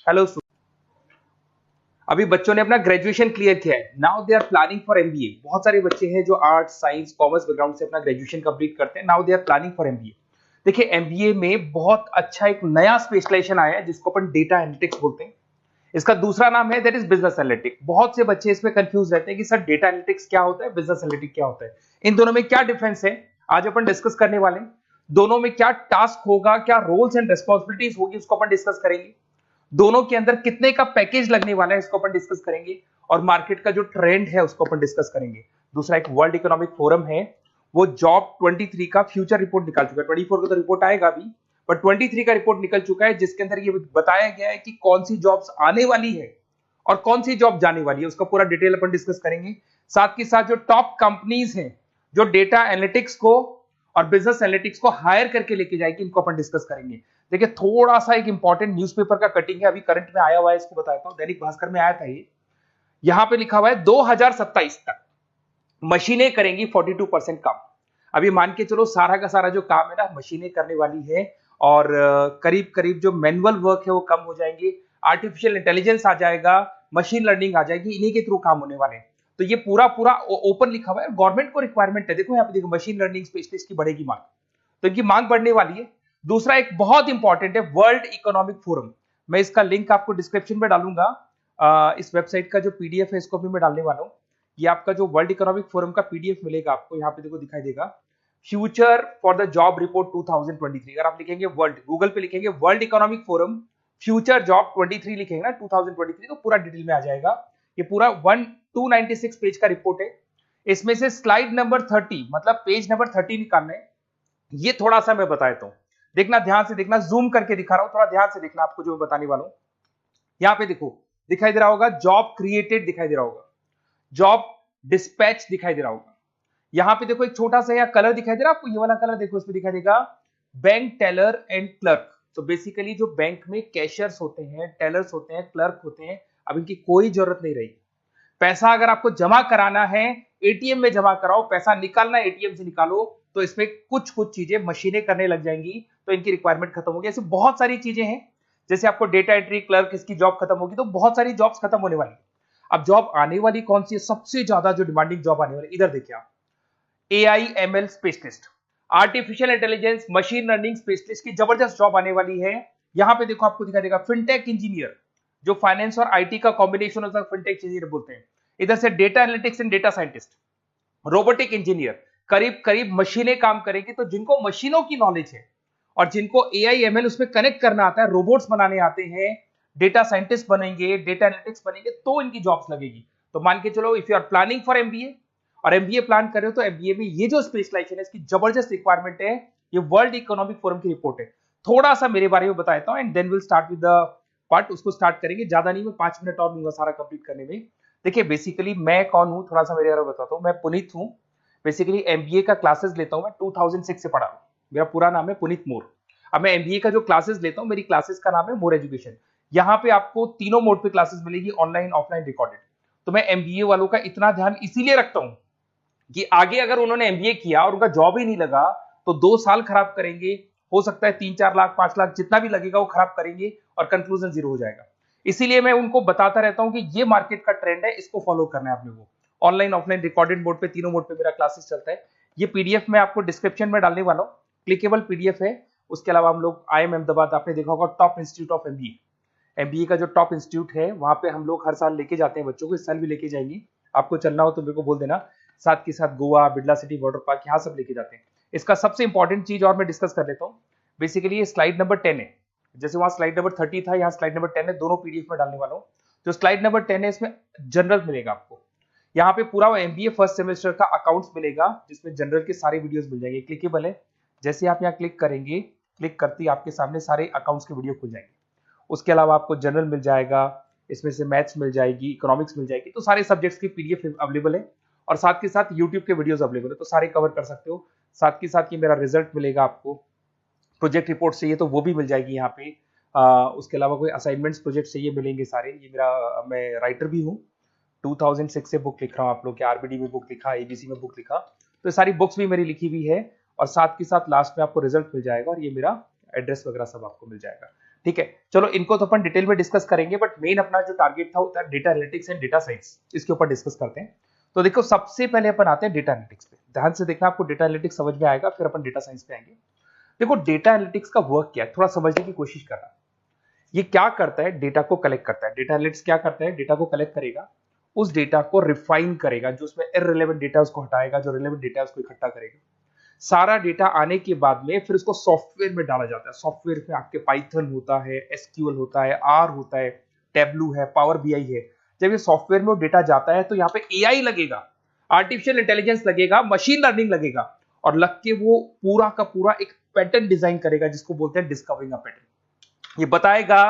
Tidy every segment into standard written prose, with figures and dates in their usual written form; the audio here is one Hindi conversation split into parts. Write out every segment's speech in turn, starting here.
हेलो। अभी बच्चों ने अपना ग्रेजुएशन क्लियर किया है, now they are planning for MBA. बहुत सारे बच्चे हैं जो आर्ट्स, साइंस, कॉमर्स बैकग्राउंड से अपना ग्रेजुएशन कंप्लीट करते हैं, now they are planning for MBA. देखिए एमबीए में बहुत अच्छा एक नया स्पेशलाइजेशन आया है जिसको अपन डेटा एनालिटिक्स बोलते हैं। इसका दूसरा नाम है दैट इज बिजनेस एनालिटिक्स। बहुत से बच्चे इसमें कंफ्यूज रहते हैं कि सर डेटा एनालिटिक्स क्या होता है, बिजनेस एनालिटिक्स क्या होता है, इन दोनों में क्या डिफरेंस है। आज अपन डिस्कस करने वाले हैं दोनों में क्या टास्क होगा, क्या रोल्स एंड रिस्पॉन्सिबिलिटीज होगी, उसको अपन डिस्कस करेंगे। दोनों के अंदर कितने का पैकेज लगने वाला है इसको अपन डिस्कस करेंगे, और मार्केट का जो ट्रेंड है उसको अपन डिस्कस करेंगे। दूसरा एक वर्ल्ड इकोनॉमिक फोरम है, वो जॉब 23 का फ्यूचर रिपोर्ट निकाल चुका है। 24 का तो रिपोर्ट आएगा अभी, पर 23 का रिपोर्ट निकल चुका है जिसके अंदर ये बताया गया है कि कौन सी जॉब्स आने वाली है और कौन सी जॉब जाने वाली है, उसका पूरा डिटेल अपन डिस्कस करेंगे। साथ के साथ जो टॉप कंपनीज हैं जो डेटा एनालिटिक्स को और बिजनेस एनालिटिक्स को हायर करके लेके जाएगी, इनको अपन डिस्कस करेंगे। देखिए थोड़ा सा एक इंपॉर्टेंट न्यूज़पेपर का कटिंग है, अभी करंट में आया हुआ है, इसको बताता हूं। दैनिक भास्कर में आया था ये। यहां पे लिखा हुआ है 2027 तक मशीनें करेंगी 42% काम। अभी मान के चलो सारा का सारा जो काम है ना मशीनें करने वाली है, और करीब करीब जो मैनुअल वर्क है वो कम हो जाएंगे, आर्टिफिशियल इंटेलिजेंस आ जाएगा, मशीन लर्निंग आ जाएगी, इन्हीं के थ्रू काम होने वाले हैं। तो ये पूरा पूरा ओपन लिखा हुआ है, गवर्नमेंट को रिक्वायरमेंट है। देखो यहाँ पे देखो, मशीन लर्निंग स्पेशलिस्ट की बढ़ेगी मांग, तो इनकी मांग बढ़ने वाली है। दूसरा एक बहुत इंपॉर्टेंट है वर्ल्ड इकोनॉमिक फोरम। मैं इसका लिंक आपको डिस्क्रिप्शन में डालूंगा। इस वेबसाइट का जो पीडीएफ है इसको भी मैं डालने वाला हूं। ये आपका जो वर्ल्ड इकोनॉमिक फोरम का पीडीएफ मिलेगा आपको, यहाँ पे देखो दिखाई देगा, future for the job report 2023। अगर आप लिखेंगे वर्ल्ड, गूगल पे लिखेंगे world economic forum future job 23 लिखेंगे ना 2023, तो पूरा डिटेल में आ जाएगा। ये पूरा 296 पेज का रिपोर्ट है। इसमें से स्लाइड नंबर 30 मतलब पेज नंबर 30 निकालना है। ये थोड़ा सा मैं बताता हूं, देखना ध्यान से, देखना जूम करके दिखा रहा हूं, थोड़ा ध्यान से देखना आपको जो मैं बताने वाला हूं। यहां पे देखो दिखाई दे रहा होगा जॉब क्रिएटेड, दिखाई दे रहा होगा जॉब डिस्पैच, दिखाई दे रहा होगा। यहां पे देखो एक छोटा सा या कलर दिखाई दे रहा है आपको, ये वाला कलर देखो, इसमें दिखाई देगा बैंक टेलर एंड क्लर्क। तो बेसिकली जो बैंक में कैशियर्स होते हैं, टेलर्स होते हैं, क्लर्क होते हैं, अब इनकी कोई जरूरत नहीं रही। पैसा अगर आपको जमा कराना है एटीएम में जमा कराओ, पैसा निकालना है एटीएम से निकालो, तो इसमें कुछ कुछ चीजें मशीनें करने लग जाएंगी, तो इनकी रिक्वायरमेंट खत्म होगी। ऐसे बहुत सारी चीजें हैं, जैसे आपको डेटा एंट्री क्लर्क इसकी जॉब खत्म होगी, तो बहुत सारी जॉब्स खत्म होने वाली। अब जॉब आने वाली कौन सी है, सबसे ज्यादा जो डिमांडिंग जॉब आने वाली, इधर देखिए आप, AI ML specialist, artificial intelligence machine learning specialist की जबरदस्त जॉब आने वाली है। यहां पे देखो आपको दिखाई देगा फिनटेक इंजीनियर, जो फाइनेंस और आईटी का कॉम्बिनेशन होता है, फिनटेक इंजीनियर बोलते हैं। इधर से data analytics and data scientist, robotic engineer, करीब करीब मशीनें काम करेगी। तो जिनको मशीनों की नॉलेज है और जिनको एआई एमएल उसमें कनेक्ट करना आता है, रोबोट्स बनाने आते हैं, डेटा साइंटिस्ट बनेंगे, डेटा एनालिटिक्स बनेंगे, तो इनकी जॉब्स लगेगी। तो मान के चलो if you are planning for MBA और एमबीए प्लान कर रहे हो, तो एमबीए में ये जो स्पेशलाइजेशन है इसकी जबरदस्त रिक्वायरमेंट है। ये वर्ल्ड इकोनॉमिक फोरम की रिपोर्ट है। थोड़ा सा मेरे बारे में बताता हूं and then will start with the part. उसको स्टार्ट करेंगे, ज्यादा नहीं, मैं 5 मिनट और लूंगा सारा कंप्लीट करने में। देखिए बेसिकली मैं कौन हूं, थोड़ा सा मेरे बारे में बताता हूं। मैं पुनीत हूं, बेसिकली एमबीए का क्लासेस लेता हूं, मैं 2006 से पढ़ा हूं। मेरा पूरा नाम है पुनीत मोर। अब मैं एमबीए का जो क्लासेस लेता हूं, मेरी क्लासेस का नाम है मोर एजुकेशन। यहाँ पे आपको तीनों मोड पे क्लासेस मिलेगी, ऑनलाइन, ऑफलाइन, रिकॉर्डेड। तो मैं एमबीए वालों का इतना ध्यान इसीलिए रखता हूं कि आगे अगर उन्होंने एमबीए किया और उनका जॉब ही नहीं लगा, तो 2 साल खराब करेंगे, हो सकता है 3-4 लाख 5 लाख जितना भी लगेगा वो खराब करेंगे, और कंक्लूजन जीरो हो जाएगा। इसीलिए मैं उनको बताता रहता हूं कि ये मार्केट का ट्रेंड है, इसको फॉलो करना है आपने। वो ऑनलाइन, ऑफलाइन, रिकॉर्डेड मोड पे, तीनों मोड पे मेरा क्लासेस चलता है। ये पीडीएफ मैं आपको डिस्क्रिप्शन में डालने वाला हूँ, क्लिकेबल पीडीएफ है। उसके अलावा हम लोग आईएम अहमदाबाद, आपने देखा होगा top institute of MBA, MBA का जो टॉप इंस्टीट्यूट है, वहां पे हम लोग हर साल लेके जाते हैं बच्चों को, इस साल भी लेके जाएंगे। आपको चलना हो तो मेरे को बोल देना। साथ के साथ Goa, Birla city water park, यहाँ सब लेके जाते हैं। इसका सबसे इंपॉर्टेंट चीज और मैं डिस्कस कर लेता हूँ। बेसिकली ये स्लाइड नंबर 10 है, जैसे वहां स्लाइड नंबर 30 था, यहाँ स्लाइड नंबर 10 है, दोनों पीडीएफ में डालने वाला हूँ। जो स्लाइड नंबर 10 है इसमें जनरल मिलेगा आपको। यहाँ पे पूरा एमबीए फर्स्ट सेमेस्टर का अकाउंट्स मिलेगा, जिसमें जनरल के सारे वीडियोस मिल जाएंगे, क्लिकेबल है। जैसे आप यहाँ क्लिक करेंगे, क्लिक करते ही आपके सामने सारे अकाउंट्स के वीडियो खुल जाएंगे। उसके अलावा आपको जनरल मिल जाएगा, इसमें से मैथ्स मिल जाएगी, इकोनॉमिक्स मिल जाएगी, तो सारे सब्जेक्ट्स की पीडीएफ अवेलेबल है। और साथ के साथ यूट्यूब के वीडियोस अवेलेबल है, तो सारे कवर कर सकते हो। साथ के साथ ये मेरा रिजल्ट मिलेगा आपको, प्रोजेक्ट रिपोर्ट चाहिए तो वो भी मिल जाएगी यहाँ पे। उसके अलावा कोई असाइनमेंट्स, प्रोजेक्ट चाहिए, मिलेंगे सारे। ये मेरा, मैं राइटर भी हूँ, 2006 से बुक लिख रहा हूँ। आप लोग के आरबीडी में बुक लिखा, एबीसी में बुक लिखा, तो सारी बुक्स भी मेरी लिखी हुई है। और साथ के साथ लास्ट में आपको रिजल्ट मिल जाएगा, और ये मेरा एड्रेस वगैरह सब आपको मिल जाएगा। ठीक है, चलो इनको तो अपन डिटेल में डिस्कस करेंगे, बट मेन अपना जो टारगेट था होता है data analytics and data science, इसके ऊपर डिस्कस करते हैं। तो देखो सबसे पहले अपन आते हैं डेटा एनालिटिक्स पे। ध्यान से देखना, आपको डेटा एनालिटिक्स समझ में आएगा, फिर अपन डेटा साइंस पे आएंगे। देखो डेटा एनालिटिक्स का वर्क क्या है, थोड़ा समझने की कोशिश करना। ये क्या करता है, डेटा को कलेक्ट करता है। डेटा एनालिटिक्स क्या करता है, डेटा को कलेक्ट करेगा, उस डेटा को रिफाइन करेगा, जो उसमें इररिलेवेंट डेटा उसको हटाएगा, जो रिलेवेंट डेटा है उसको इकट्ठा करेगा। सारा डेटा आने के बाद में फिर उसको सॉफ्टवेयर में डाला जाता है। सॉफ्टवेयर में आपके पाइथन होता है, एसक्यूएल होता है, आर होता है, टेबलू है, पावर बीआई है। जब ये सॉफ्टवेयर में वो डेटा जाता है तो यहाँ पे एआई लगेगा, आर्टिफिशियल इंटेलिजेंस लगेगा, मशीन लर्निंग लगेगा, और लग के वो पूरा का पूरा एक पैटर्न डिजाइन करेगा, जिसको बोलते हैं डिस्कवरिंग अ पैटर्न। ये बताएगा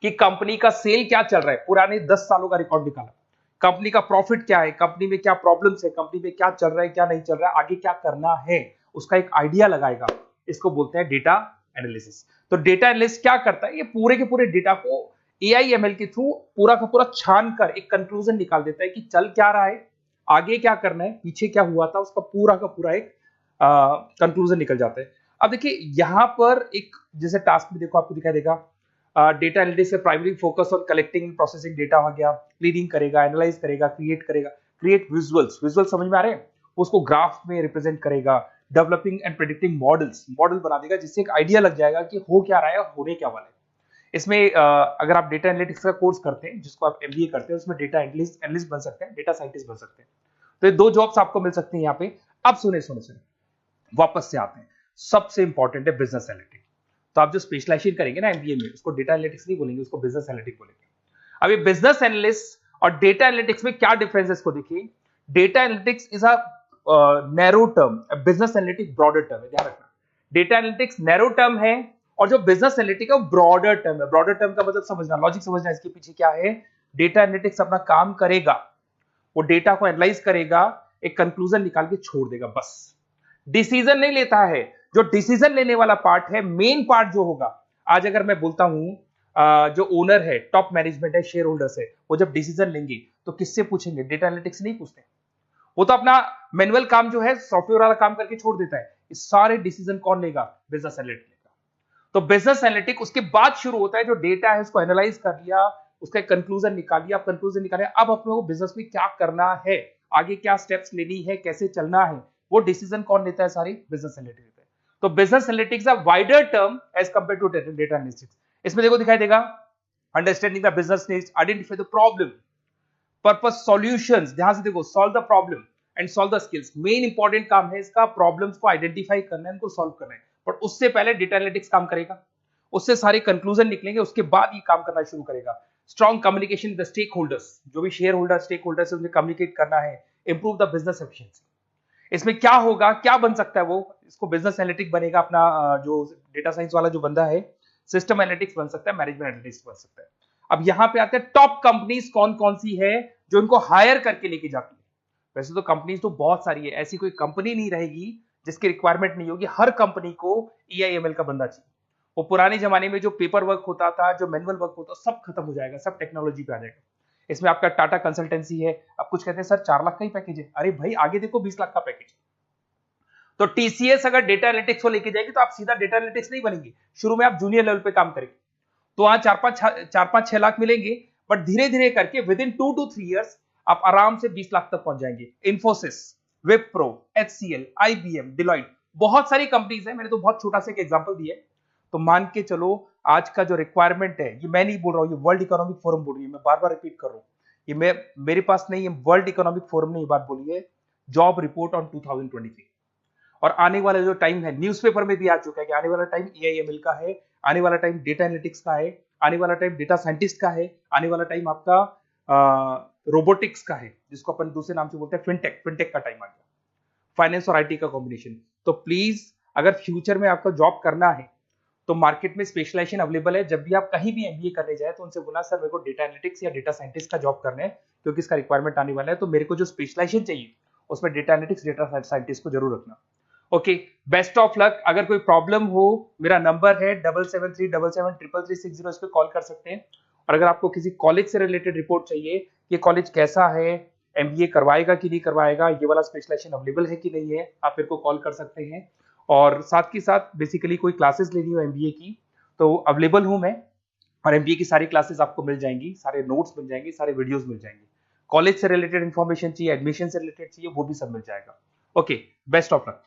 कि कंपनी का सेल क्या चल रहा है, पुराने 10 सालों का रिकॉर्ड निकाला, कंपनी का प्रॉफिट क्या है, कंपनी में क्या प्रॉब्लम्स है, कंपनी में क्या चल रहा है, क्या नहीं चल रहा है, आगे क्या करना है, उसका एक आइडिया लगाएगा। इसको बोलते हैं डेटा एनालिसिस। तो डेटा एनालिस्ट क्या करता है, ये पूरे के पूरे डेटा को एआई एमएल के थ्रू पूरा का पूरा छान कर एक कंक्लूजन निकाल देता है कि चल क्या रहा है, आगे क्या करना है, पीछे क्या हुआ था, उसका पूरा का पूरा एक कंक्लूजन निकल जाता है। अब देखिए यहां पर एक जैसे टास्क में देखो आपको दिखाई देगा, डेटा एनालिटिक्स से primary focus on collecting and processing data हो गया, क्लीनिंग करेगा, एनालाइज करेगा, क्रिएट करेगा, क्रिएट विजुअल्स, विजुअल समझ में आ रहे हैं, उसको ग्राफ में रिप्रेजेंट करेगा, developing and predicting models, model बना देगा जिससे एक आइडिया लग जाएगा कि हो क्या रहा है और होने क्या वाला है। इसमें अगर आप डेटा एनालिटिक्स का कोर्स करते हैं, जिसको आप एमबीए करते हैं, उसमें डेटा एनालिस्ट बन सकते हैं, डेटा साइंटिस्ट बन सकते हैं। तो ये 2 जॉब्स आपको मिल सकती हैं यहाँ पे। अब सुने सुने सुने वापस से आते हैं, सबसे इंपॉर्टेंट है बिजनेस एनालिटिक्स। तो आप जो स्पेशलाइजेशन करेंगे ना एमबीए में, उसको डेटा एनालिटिक्स नहीं बोलेंगे, उसको बिजनेस एनालिटिक्स बोलेंगे। अब ये बिजनेस एनालिस्ट और डेटा एनालिटिक्स में क्या डिफरेंस है इसको देखिए। Data analytics is a narrow term, business analytics broader term है, ध्यान रखना। डेटा एनालिटिक्स नैरो टर्म है और जो बिजनेस एनालिटिक्स है ब्रॉडर टर्म है। ब्रॉडर टर्म का मतलब समझना, लॉजिक समझना, इसके पीछे क्या है। डेटा एनालिटिक्स अपना काम करेगा, वो डेटा को एनालाइज करेगा, एक कंक्लूजन निकाल के छोड़ देगा, बस। डिसीजन नहीं लेता है। जो डिसीजन लेने वाला पार्ट है, मेन पार्ट जो होगा, आज अगर मैं बोलता हूं जो ओनर है, टॉप मैनेजमेंट है, शेयर होल्डर्स है, वो जब डिसीजन लेंगे तो किससे पूछेंगे, डेटा एनालिटिक्स नहीं पूछते। वो तो अपना मैनुअल काम जो है, सॉफ्टवेयर वाला काम करके छोड़ देता है। इस सारे डिसीजन कौन लेगा, बिजनेस एनालिटिक्स लेगा। तो बिजनेस एनालिटिक्स उसके बाद शुरू होता है, जो डेटा है उसको एनालाइज कर लिया, उसका कंक्लूजन निकाल लिया, कंक्लूजन निकाले, अब अपने को बिजनेस में क्या करना है, आगे क्या स्टेप्स लेनी है, कैसे चलना है, वो डिसीजन कौन लेता है, सारी बिजनेस एनालिटिक्स लेता है। तो business analytics a wider term as compare to data analytics. इसमें देखो दिखाई देगा, understanding the business needs, identify the problem, purpose, solutions, ध्यान से देखो, solve the problem and solve the skills. Main important काम है इसका, प्रॉब्लम्स को आइडेंटिफाई करना है, उनको सॉल्व करना है, पर उससे पहले डेटा एनालिटिक्स काम करेगा, उससे सारे कंक्लूजन निकलेंगे, उसके बाद ये काम करना शुरू करेगा। Strong communication with the stakeholders, जो भी शेयर होल्डर, स्टेक होल्डर से उन्हें कम्युनिकेट करना है, इंप्रूव द बिजनेस एफिशिएंसी। इसमें क्या होगा, क्या बन सकता है वो, इसको बिजनेस एनालिटिक्स बनेगा अपना, जो डेटा साइंस वाला जो बंदा है, सिस्टम एनालिटिक्स बन सकता है, मैनेजमेंट एनालिटिक्स बन सकता है। अब यहां पे आते हैं टॉप कंपनीज कौन कौन सी है जो इनको हायर करके लेके जाती है। वैसे तो कंपनीज तो बहुत सारी है, ऐसी कोई कंपनी नहीं रहेगी जिसकी रिक्वायरमेंट नहीं होगी, हर कंपनी को EIML का बंदा चाहिए। वो पुराने जमाने में जो पेपर वर्क होता था, जो मैनुअल वर्क होता, सब खत्म हो जाएगा, सब टेक्नोलॉजी पे आ जाएगा। इसमें आपका टाटा कंसल्टेंसी है, अब कुछ कहते हैं सर 4 लाख का ही पैकेज है, अरे भाई आगे देखो 20 लाख का पैकेज। तो TCS अगर डेटा एनालिटिक्स को लेके जाएगी तो आप सीधा डेटा एनालिटिक्स नहीं बनेंगे, शुरू में आप जूनियर लेवल पे काम करेंगे, तो वहां 4-5-6 लाख मिलेंगे, बट धीरे धीरे करके विद इन 2 to 3 years आप आराम से 20 लाख तक पहुंच जाएंगे। Infosys, Wipro, HCL, IBM, Deloitte, बहुत सारी कंपनीज है, मैंने तो बहुत छोटा सा एक एग्जांपल दिया है। तो मान के चलो आज का जो रिक्वायरमेंट है, ये मैं नहीं बोल रहा हूँ, ये वर्ल्ड इकोनॉमिक फोरम बोल रही है, मैं बार बार रिपीट कर रहा हूँ, ये मेरे पास नहीं है, वर्ल्ड इकोनॉमिक फोरम ने ये बात बोली है, जॉब रिपोर्ट ऑन 2023। और आने वाला जो टाइम है, न्यूज़पेपर में भी आ चुका है कि आने वाला टाइम EIML का है, आने वाला टाइम डेटा एनालिटिक्स का है, आने वाला टाइम डेटा साइंटिस्ट का है, आने वाला टाइम आपका रोबोटिक्स का है, जिसको अपन दूसरे नाम से बोलते हैं फिनटेक का टाइम आ गया, फाइनेंस और IT का कॉम्बिनेशन। तो प्लीज अगर फ्यूचर में आपको जॉब करना है तो मार्केट में स्पेशलाइजेशन अवेलेबल है। जब भी आप कहीं भी MBA करने जाए तो उनसे बोला, सर मेरे को डेटा एनालिटिक्स या डेटा साइंटिस्ट का जॉब करना है, क्योंकि इसका रिक्वायरमेंट आने वाला है, तो मेरे को जो स्पेशलाइजेशन चाहिए उसमें डेटा एनालिटिक्स, डेटा साइंटिस्ट को जरूर रखना। Okay, best of luck. अगर कोई प्रॉब्लम हो, मेरा नंबर है 7737733360, इस पे कॉल कर सकते हैं। और अगर आपको किसी कॉलेज से रिलेटेड रिपोर्ट चाहिए, ये कॉलेज कैसा है, MBA करवाएगा कि नहीं करवाएगा, ये वाला स्पेशलाइजेशन अवेलेबल है कि नहीं है, आप मेरे को कॉल कर सकते हैं। और साथ ही साथ बेसिकली कोई क्लासेस लेनी हो MBA की तो अवेलेबल हूं मैं, और एमबीए की सारी क्लासेस आपको मिल जाएंगी, सारे नोट्स मिल जाएंगे, सारे वीडियोस मिल जाएंगे। कॉलेज से रिलेटेड इन्फॉर्मेशन चाहिए, एडमिशन से रिलेटेड चाहिए, वो भी सब मिल जाएगा। Okay, best of luck.